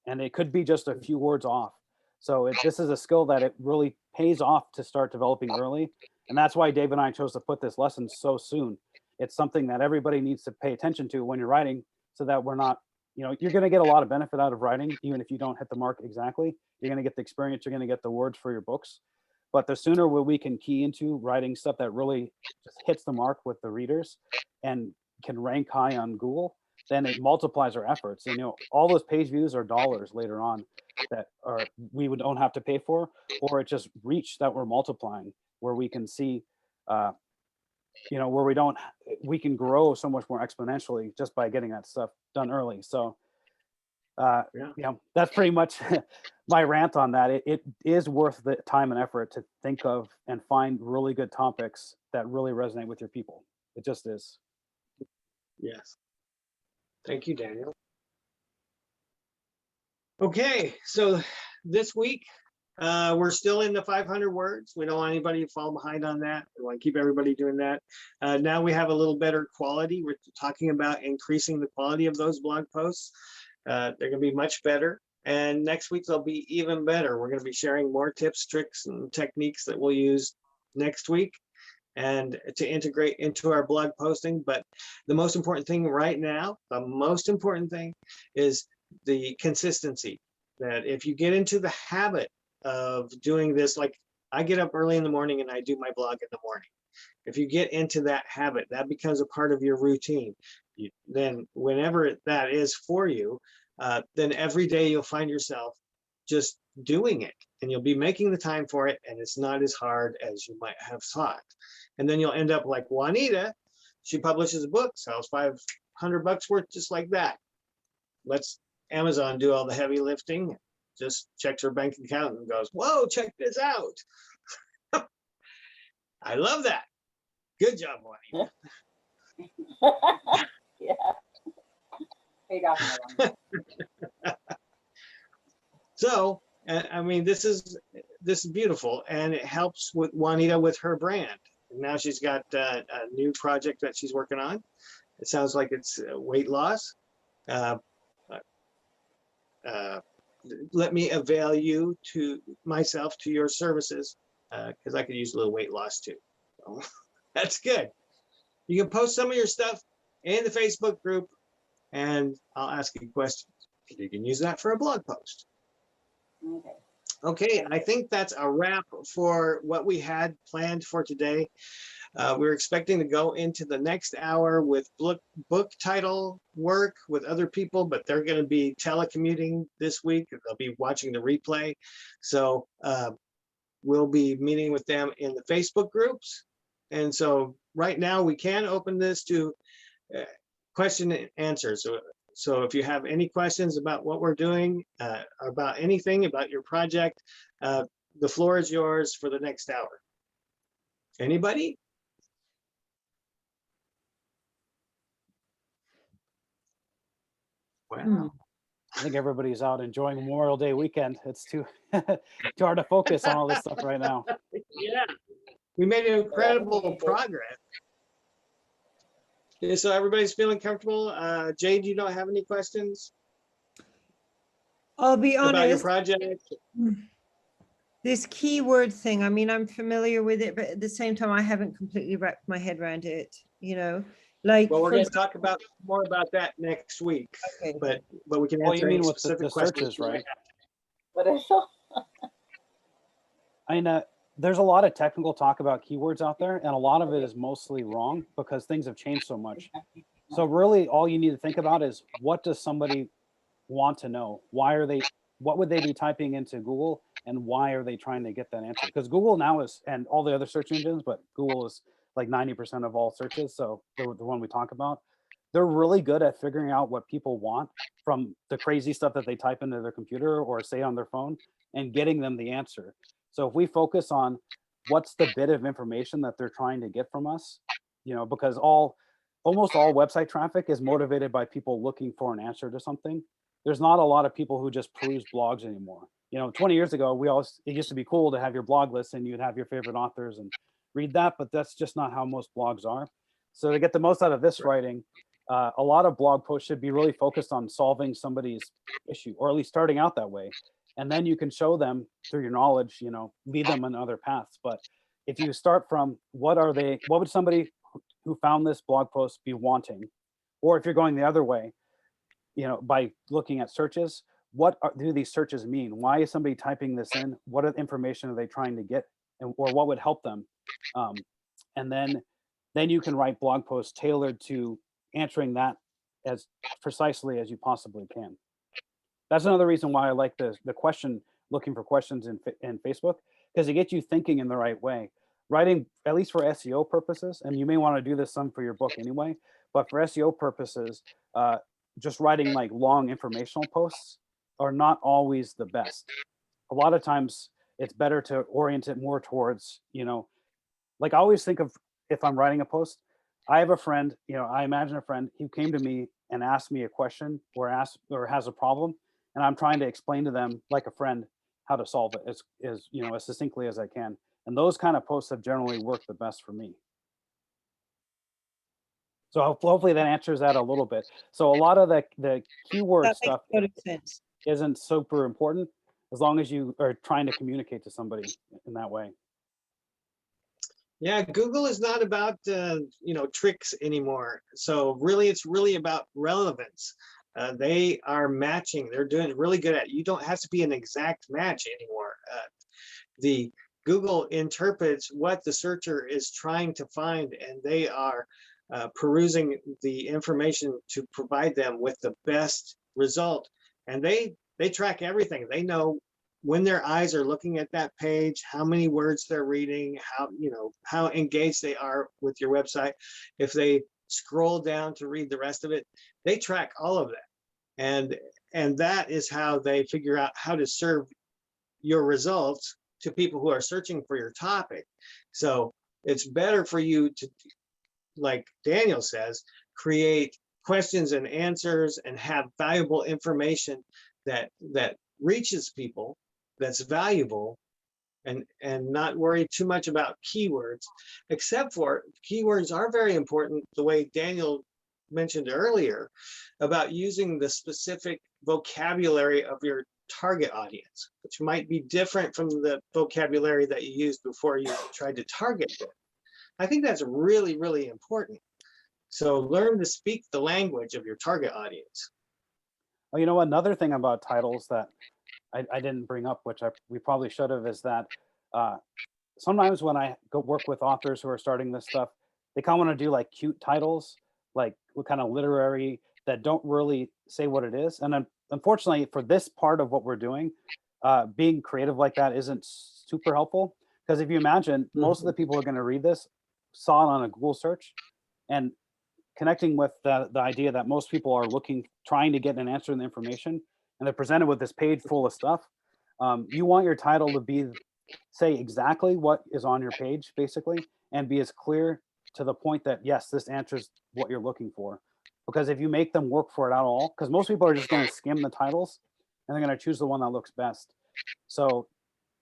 And it could be just a few words off. So this is a skill that it really pays off to start developing early. And that's why Dave and I chose to put this lesson so soon. It's something that everybody needs to pay attention to when you're writing, so that we're not, you're going to get a lot of benefit out of writing, even if you don't hit the mark exactly. You're going to get the experience, you're going to get the words for your books. But the sooner we can key into writing stuff that really just hits the mark with the readers and can rank high on Google, then it multiplies our efforts. And all those page views are dollars later on that don't have to pay for, or it's just reach that we're multiplying, where we can see, where we can grow so much more exponentially just by getting that stuff done early. So Yeah. That's pretty much my rant on that. It is worth the time and effort to think of and find really good topics that really resonate with your people. It just is. Yes. Thank you, Daniel. Okay, so this week, we're still in the 500 words. We don't want anybody to fall behind on that. We want to keep everybody doing that. Now we have a little better quality. We're talking about increasing the quality of those blog posts. They're going to be much better. And next week they'll be even better. We're going to be sharing more tips, tricks, and techniques that we'll use next week and to integrate into our blog posting. But the most important thing right now, the most important thing is the consistency. That if you get into the habit of doing this, like I get up early in the morning and I do my blog in the morning. If you get into that habit, that becomes a part of your routine. Then whenever that is for you, then every day you'll find yourself just doing it and you'll be making the time for it, and it's not as hard as you might have thought. And then you'll end up like Juanita. She publishes a book, sells $500 worth just like that. Let's Amazon do all the heavy lifting, just checks her bank account and goes, whoa, check this out. I love that. Good job, Juanita. Yeah. Paid off my one. So, I mean, this is beautiful, and it helps with Juanita with her brand. Now she's got a new project that she's working on. It sounds like it's weight loss. Let me avail you to myself to your services, because I could use a little weight loss too. So, that's good. You can post some of your stuff in the Facebook group, and I'll ask you questions. You can use that for a blog post. Okay. Okay, I think that's a wrap for what we had planned for today. We're expecting to go into the next hour with book title work with other people, but they're going to be telecommuting this week. They'll be watching the replay. So we'll be meeting with them in the Facebook groups. And so right now we can open this to question and answers. So if you have any questions about what we're doing, about anything, about your project, the floor is yours for the next hour. Anybody? Wow. I think everybody's out enjoying Memorial Day weekend. It's too hard to focus on all this stuff right now. Yeah, we made incredible progress. Yeah, so everybody's feeling comfortable. Jade, you don't have any questions I'll be about your honest, project? this keyword thing, I mean, I'm familiar with it, but at the same time, I haven't completely wrapped my head around it, you know, like. Well, we're for going to talk about more about that next week, Okay. but we can Oh, answer you mean any with specific the questions. searches, right? But I saw, I mean, there's a lot of technical talk about keywords out there, and a lot of it is mostly wrong because things have changed so much. So really, all you need to think about is, what does somebody want to know? What would they be typing into Google, and why are they trying to get that answer? Because Google now is, and all the other search engines, but Google is like 90% of all searches. So the one we talk about, they're really good at figuring out what people want from the crazy stuff that they type into their computer or say on their phone, and getting them the answer. So if we focus on what's the bit of information that they're trying to get from us, because almost all website traffic is motivated by people looking for an answer to something. There's not a lot of people who just peruse blogs anymore. 20 years ago, it used to be cool to have your blog list and you'd have your favorite authors and read that, but that's just not how most blogs are. So to get the most out of this writing, a lot of blog posts should be really focused on solving somebody's issue, or at least starting out that way. And then you can show them through your knowledge, lead them on other paths. But if you start from what would somebody who found this blog post be wanting? Or if you're going the other way, by looking at searches, what do these searches mean? Why is somebody typing this in? What information are they trying to get? Or what would help them? And then you can write blog posts tailored to answering that as precisely as you possibly can. That's another reason why I like the question, looking for questions in Facebook, because it gets you thinking in the right way. Writing, at least for SEO purposes, and you may want to do this some for your book anyway, but for SEO purposes, just writing like long informational posts are not always the best. A lot of times it's better to orient it more towards, like I always think of, if I'm writing a post, I have a friend, I imagine a friend who came to me and asked me a question or has a problem, and I'm trying to explain to them like a friend how to solve it as succinctly as I can. And those kind of posts have generally worked the best for me. So hopefully that answers that a little bit. So a lot of the keyword That makes stuff a lot of sense. isn't super important as long as you are trying to communicate to somebody in that way. Yeah, Google is not about tricks anymore. So really, it's really about relevance. They are matching. They're doing really good at. You don't have to be an exact match anymore. The Google interprets what the searcher is trying to find, and they are perusing the information to provide them with the best result. And they track everything. They know when their eyes are looking at that page, how many words they're reading, how engaged they are with your website. If they scroll down to read the rest of it, they track all of that. And that is how they figure out how to serve your results to people who are searching for your topic. So it's better for you to, like Daniel says, create questions and answers and have valuable information that reaches people, that's valuable, and not worry too much about keywords, except for keywords are very important, the way Daniel mentioned earlier, about using the specific vocabulary of your target audience, which might be different from the vocabulary that you used before you tried to target them. I think that's really, really important. So learn to speak the language of your target audience. Oh, another thing about titles that I didn't bring up, which we probably should have, is that sometimes when I go work with authors who are starting this stuff, they kind of want to do like cute titles, like kind of literary, that don't really say what it is. And unfortunately, for this part of what we're doing, being creative like that isn't super helpful. Because if you imagine, most of the people who are going to read this saw it on a Google search, and connecting with the idea that most people are trying to get an answer in the information, and they're presented with this page full of stuff. You want your title to say exactly what is on your page, basically, and be as clear to the point that, yes, this answers what you're looking for. Because if you make them work for it at all, because most people are just going to skim the titles and they're going to choose the one that looks best. So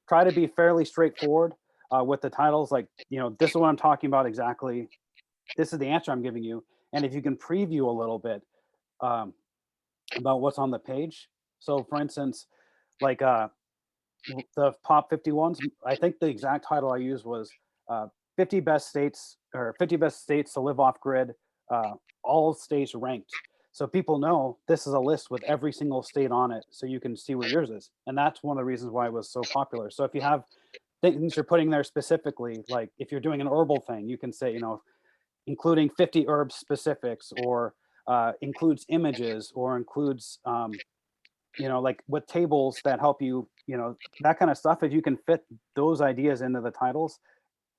try to be fairly straightforward with the titles, like, this is what I'm talking about exactly. This is the answer I'm giving you. And if you can preview a little bit about what's on the page. So for instance, like the top 50 ones, I think the exact title I used was 50 best states to live off grid, all states ranked. So people know this is a list with every single state on it, so you can see where yours is. And that's one of the reasons why it was so popular. So if you have things you're putting there specifically, like if you're doing an herbal thing, you can say, including 50 herb specifics, or includes images, or includes like with tables that help you, that kind of stuff. If you can fit those ideas into the titles,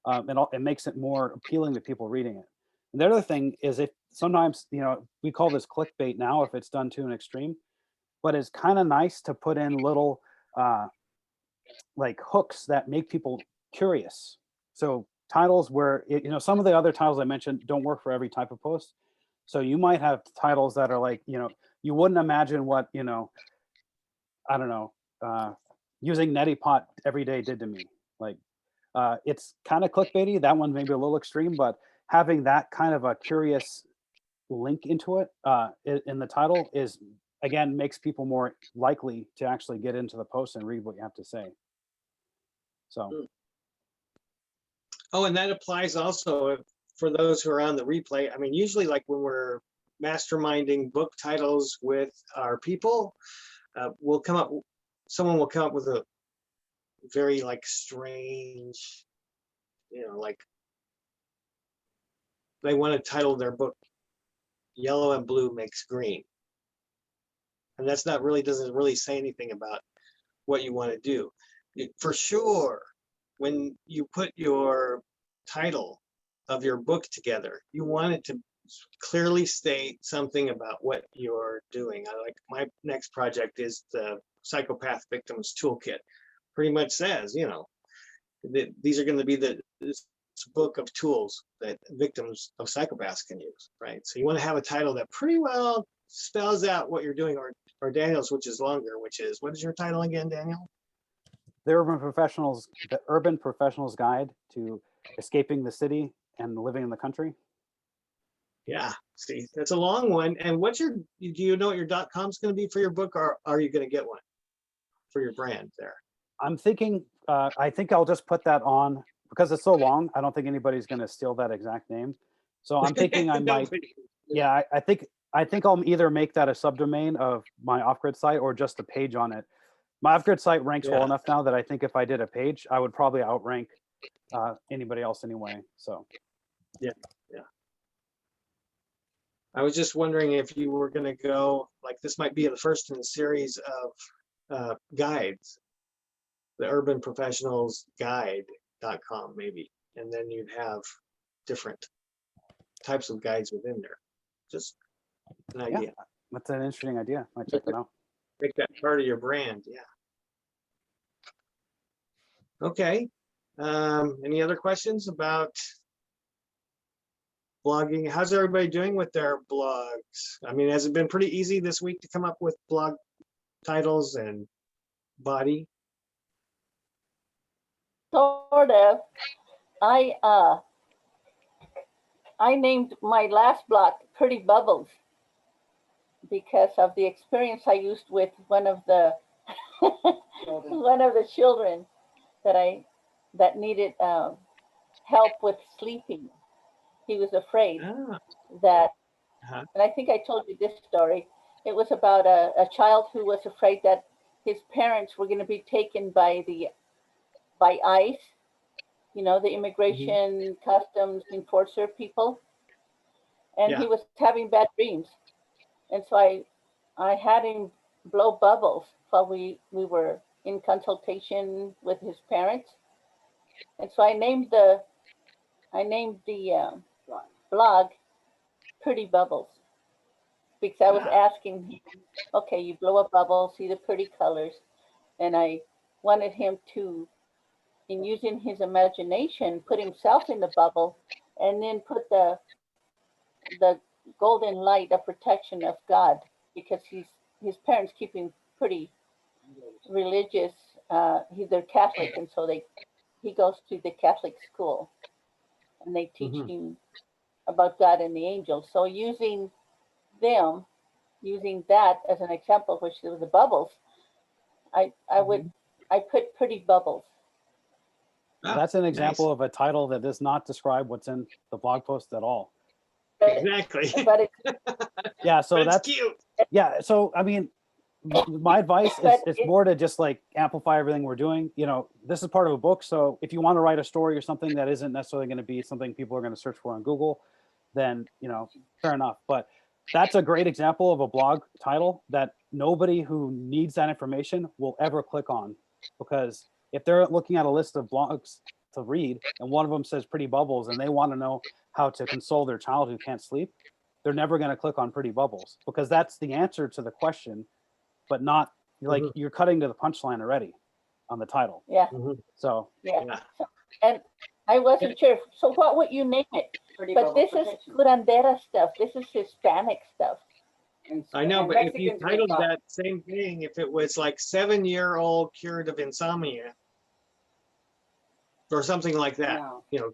it makes it more appealing to people reading it. And the other thing is, if sometimes, we call this clickbait now if it's done to an extreme, but it's kind of nice to put in little like hooks that make people curious. So titles where, some of the other titles I mentioned don't work for every type of post. So you might have titles that are like, you wouldn't imagine what, I don't know, using neti pot every day did to me. Like, it's kind of clickbaity. That one maybe a little extreme, but having that kind of a curious link into it in the title again, makes people more likely to actually get into the post and read what you have to say. So. Oh, and that applies also for those who are on the replay. I mean, usually like when we're masterminding book titles with our people, someone will come up with a very like strange, like they want to title their book Yellow and Blue Makes Green. And that's doesn't really say anything about what you want to do. For sure, when you put your title of your book together, you want it to clearly state something about what you're doing. I like my next project is the Psychopath Victims Toolkit. Pretty much says, you know, that these are going to be this book of tools that victims of psychopaths can use, right? So you want to have a title that pretty well spells out what you're doing, or Daniel's, which is longer, which is, what is your title again, Daniel? The Urban Professional's Guide to Escaping the City and Living in the Country. Yeah, see, that's a long one. And do you know what your .com is going to be for your book, or are you going to get one for your brand there? I'm thinking, I think I'll just put that on because it's so long. I don't think anybody's going to steal that exact name. So I'm thinking I might, yeah, I think I'll either make that a subdomain of my off-grid site or just a page on it. My off-grid site ranks well enough now that I think if I did a page, I would probably outrank anybody else anyway. So yeah. I was just wondering if you were going to go, like, this might be the first in a series of guides, the Urban Professionals Guide.com maybe, and then you'd have different types of guides within there. Just an idea. That's an interesting idea. Might check it out. Make that part of your brand. Yeah. Okay. Any other questions about blogging? How's everybody doing with their blogs? I mean, has it been pretty easy this week to come up with blog titles and body? Sort of. I named my last blog Pretty Bubbles because of the experience I used with one of the children that needed help with sleeping. He was afraid that, and I think I told you this story. It was about a child who was afraid that his parents were going to be taken by ICE, you know, the immigration customs enforcer people. And he was having bad dreams. And so I had him blow bubbles while we were in consultation with his parents. And so I named the blog Pretty Bubbles because I was asking him, okay, you blow a bubble, see the pretty colors. And I wanted him to, in using his imagination, put himself in the bubble and then put the golden light of protection of God, because his parents keep him pretty religious. They're Catholic, and so he goes to the Catholic school, and they teach him about God and the angels. So using that as an example, which was the bubbles, I put Pretty Bubbles. That's an example of a title that does not describe what's in the blog post at all. Exactly. But Yeah, so that's cute. Yeah, so I mean, my advice is more to just like amplify everything we're doing. You know, this is part of a book, so if you want to write a story or something that isn't necessarily going to be something people are going to search for on Google, then, you know, fair enough. But that's a great example of a blog title that nobody who needs that information will ever click on, because if they're looking at a list of blogs to read and one of them says Pretty Bubbles and they want to know how to console their child who can't sleep, they're never going to click on Pretty Bubbles, because that's the answer to the question, but not like you're cutting to the punchline already on the title. Yeah. So and I wasn't sure. So what would you name it? But this is curandera stuff. This is Hispanic stuff. I know, but if you titled that same thing, if it was like 7-year-old cured of insomnia or something like that, you know,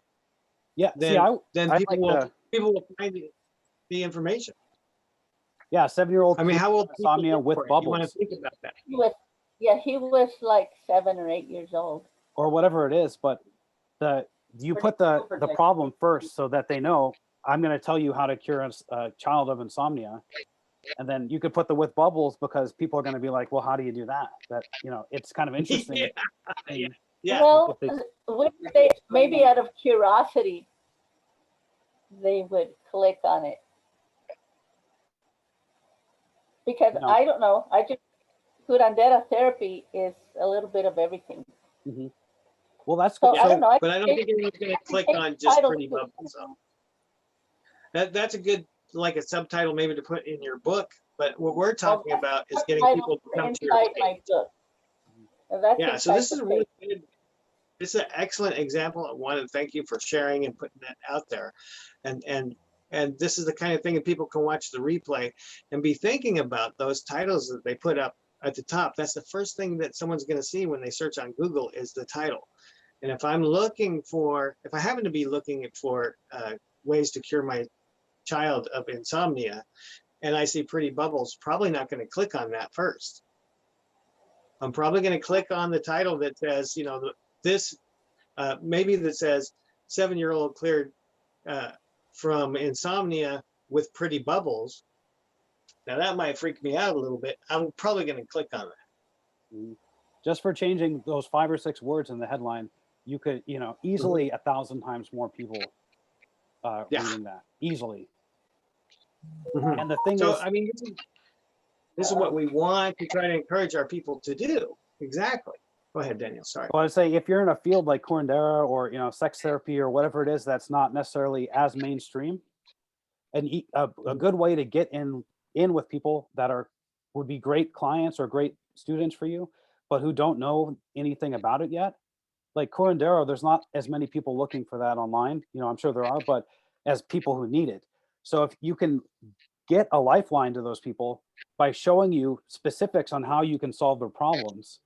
then people will find the information. Yeah, 7-year-old. I mean, how old insomnia with bubbles. You want to think about that? He was like 7 or 8 years old, or whatever it is. But you put the problem first so that they know I'm going to tell you how to cure a child of insomnia. And then you could put the with bubbles, because people are going to be like, well, how do you do that? That, you know, it's kind of interesting. Yeah. Well, maybe out of curiosity, they would click on it. Because I don't know, curandera therapy is a little bit of everything. Well, that's so good. I don't know. But I don't think anyone's going to click on just Pretty Bubbles. That's a good, like a subtitle maybe to put in your book. But what we're talking that's about is the getting title people to for come to your inside my page. book. And that's Yeah, so inside this the is a page. really good. This is an excellent example. I want to thank you for sharing and putting that out there. And this is the kind of thing that people can watch the replay and be thinking about those titles that they put up at the top. That's the first thing that someone's going to see when they search on Google is the title. And if I'm looking for, if I happen to be looking for ways to cure my child of insomnia, and I see Pretty Bubbles, probably not going to click on that first. I'm probably going to click on the title that says, you know, this, maybe that says 7-year-old cleared from insomnia with Pretty Bubbles. Now that might freak me out a little bit. I'm probably going to click on that. Just for changing those 5 or 6 words in the headline, you could, you know, easily 1,000 times more people reading that easily. Mhm. And the thing So, is, I mean, this is what we want to try to encourage our people to do. Exactly. Go ahead, Daniel. Sorry. well, I'd say if you're in a field like curandera or, you know, sex therapy or whatever it is that's not necessarily as mainstream, and a good way to get in with people that would be great clients or great students for you, but who don't know anything about it yet. Like curandera, there's not as many people looking for that online. You know, I'm sure there are, but as people who need it. So if you can get a lifeline to those people by showing you specifics on how you can solve their problems,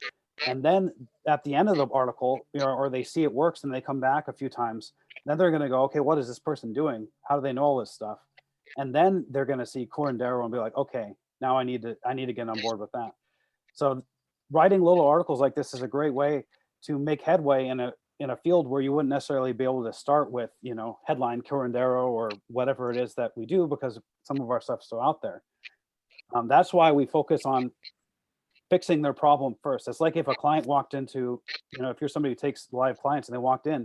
and then at the end of the article, you know, or they see it works and they come back a few times, then they're going to go, okay, what is this person doing? How do they know all this stuff? And then they're going to see curandera and be like, okay, now I need to get on board with that. So writing little articles like this is a great way to make headway in a field where you wouldn't necessarily be able to start with, you know, headline curandero or whatever it is that we do, because some of our stuff's still out there. That's why we focus on fixing their problem first. It's like if a client walked into, you know, if you're somebody who takes live clients and they walked in,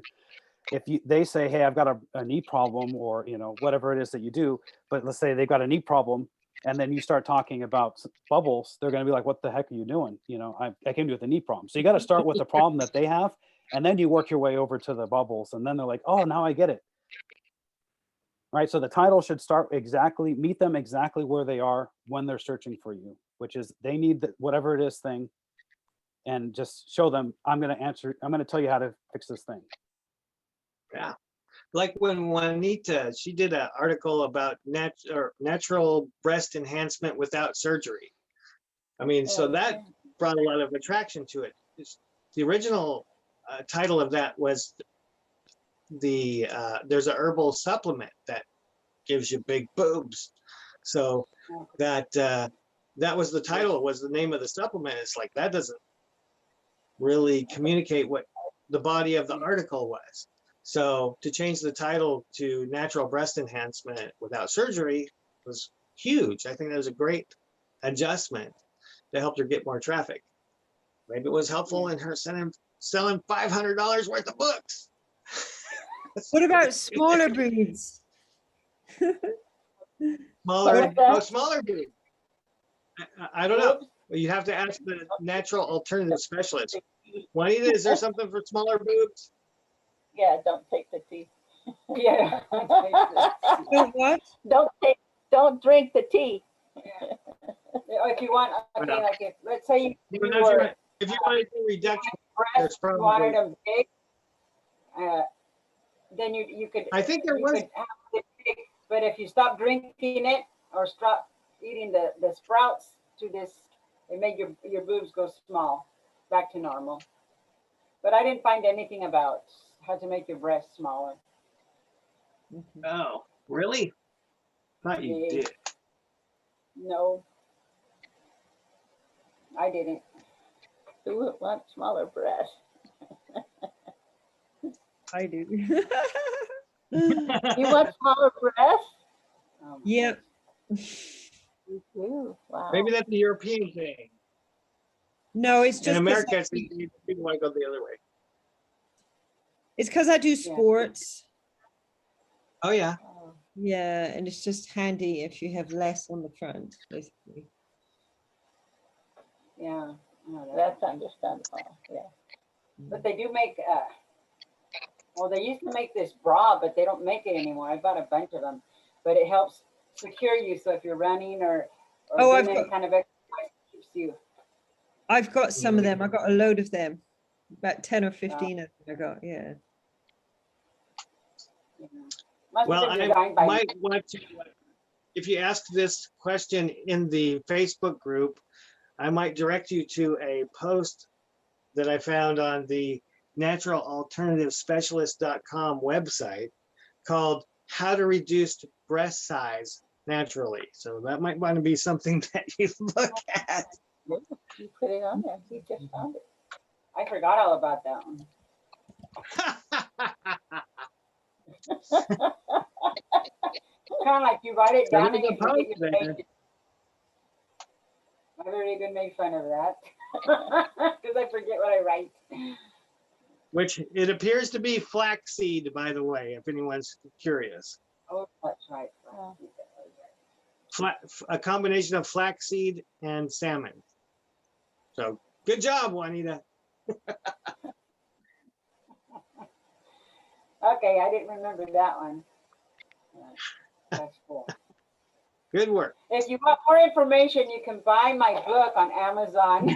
if they say, hey, I've got a knee problem, or, you know, whatever it is that you do, but let's say they've got a knee problem, and then you start talking about bubbles, they're going to be like, what the heck are you doing? You know, I came to you with a knee problem. So you got to start with the problem that they have, and then you work your way over to the bubbles, and then they're like, oh, now I get it. Right. So the title should meet them exactly where they are when they're searching for you, which is they need whatever it is thing, and just show them, I'm going to tell you how to fix this thing. Yeah. Like when Juanita, she did an article about natural breast enhancement without surgery. I mean, so that brought a lot of attraction to it. The original title of that was there's a herbal supplement that gives you big boobs. So that was the title, was the name of the supplement. It's like, that doesn't really communicate what the body of the article was. So to change the title to natural breast enhancement without surgery was huge. I think that was a great adjustment that helped her get more traffic. Maybe it was helpful in her selling $500 worth of books. What about smaller boobs? Smaller boobs. I don't know. You have to ask the natural alternative specialist. Juanita, is there something for smaller boobs? Yeah, don't take the tea. Yeah. Don't what? Don't drink the tea. If you want, okay, like if, let's say If you you were want to do reduction, breasts, there's you wanted probably. them big, then you could. I think there you was. could have it big, but if you stop drinking it or stop eating the sprouts to this, it made your boobs go small, back to normal. But I didn't find anything about how to make your breasts smaller. Oh, really? Thought you Yeah. did. No, I didn't. Who would want smaller breasts? I do. You want smaller breasts? Oh, Yep. You do. Wow. Maybe that's a European thing. No, it's In just America, people want to go the other way. it's because I do sports. Oh yeah. Oh, Yeah, and it's just handy if you have less on the front, basically. yeah. Oh, that's understandable. Yeah. But they do make, well, they used to make this bra, but they don't make it anymore. I bought a bunch of them. but it helps secure you. So if you're running or Oh, doing I've any got- kind of exercise, it keeps you. I've got some of them. I got a load of them. About 10 or 15 of them I got, yeah. You know. Must Well, have been I designed by might want to, if you ask this question in the Facebook group, I might direct you to a post that I found on the naturalalternativespecialist.com website called How to Reduce Breast Size Naturally. So that might want to be something that you look at. You put it on there. You just found it. I forgot all about that one. Kind of like you write it So down there's and a you forget post your there. pages. I really could make fun of that because I forget what I write. Which it appears to be flaxseed, by the way, if anyone's curious. Oh, that's right. Oh. A combination of flaxseed and salmon. So good job, Juanita. Okay, I didn't remember that one. That's cool. Good work. If you want more information, you can buy my book on Amazon.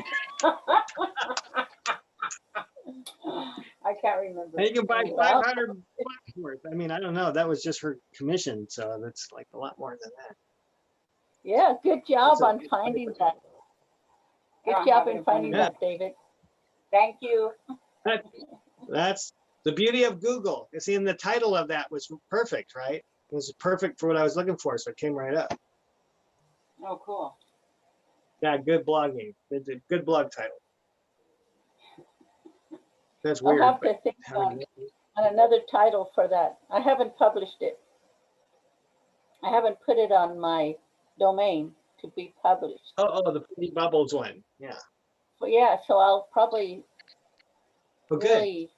I can't remember. And you can buy Wow. 500 bucks worth. I mean, I don't know. That was just her commission, so that's like a lot more than that. Yeah, good job That's a- on finding that. Good I'm job happy in to finding find that, David. Thank you. That's the beauty of Google. You see, and the title of that was perfect, right? It was perfect for what I was looking for, so it came right up. Oh, cool. Yeah, good blogging. Good blog title. That's I'll weird. have but to think having- on another title for that. I haven't published it. I haven't put it on my domain to be published. Oh, the pretty bubbles one. Yeah. But yeah, so I'll probably Well, good. really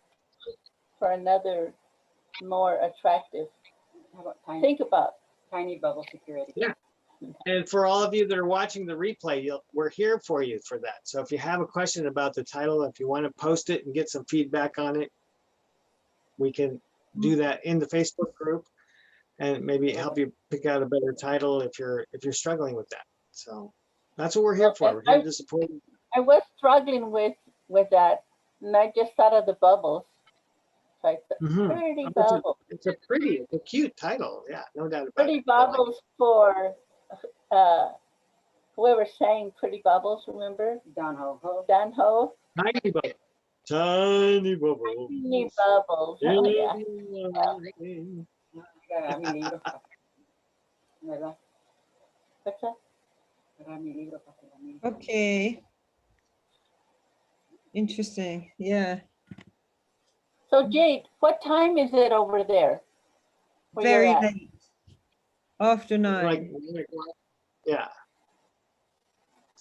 for another more attractive. How about tiny, Think about. tiny bubble security? Yeah. And for all of you that are watching the replay, we're here for you for that. So if you have a question about the title, if you want to post it and get some feedback on it, we can do that in the Facebook group and maybe help you pick out a better title if you're struggling with that. So that's what we're here for. We're here to support you. I was struggling with that, and I just thought of the bubbles. So I thought, Mhm. pretty It's bubbles. It's a cute title. Yeah, no doubt about Pretty it. I like it. bubbles for whoever sang Pretty Bubbles, remember? Down ho ho. Dan Ho? Tiny bubble. Tiny bubble. Tiny bubbles. Oh, yeah. Agarra mi libro. ¿Verdad? What's that? Agarra mi libro para que la mire. Okay. Interesting. Yeah. So Jade, what time is it over there? where you're Very at? late. After 9. Like, yeah.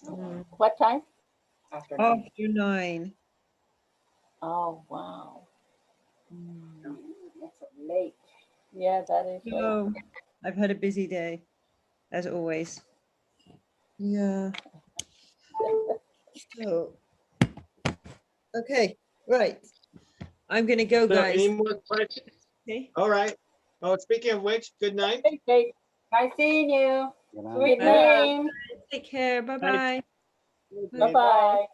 Mm. What time? After nine. After 9. Oh, wow. That's late. Yeah, that is late. So I've had a busy day, as always. Yeah. So, okay, right. I'm gonna go, So guys. any more questions? Okay. All right. Oh, speaking of which, good night. Hey, Jake. Nice seeing you. You know? Sweet Bye. dreams. Take care. Bye-bye. Bye-bye.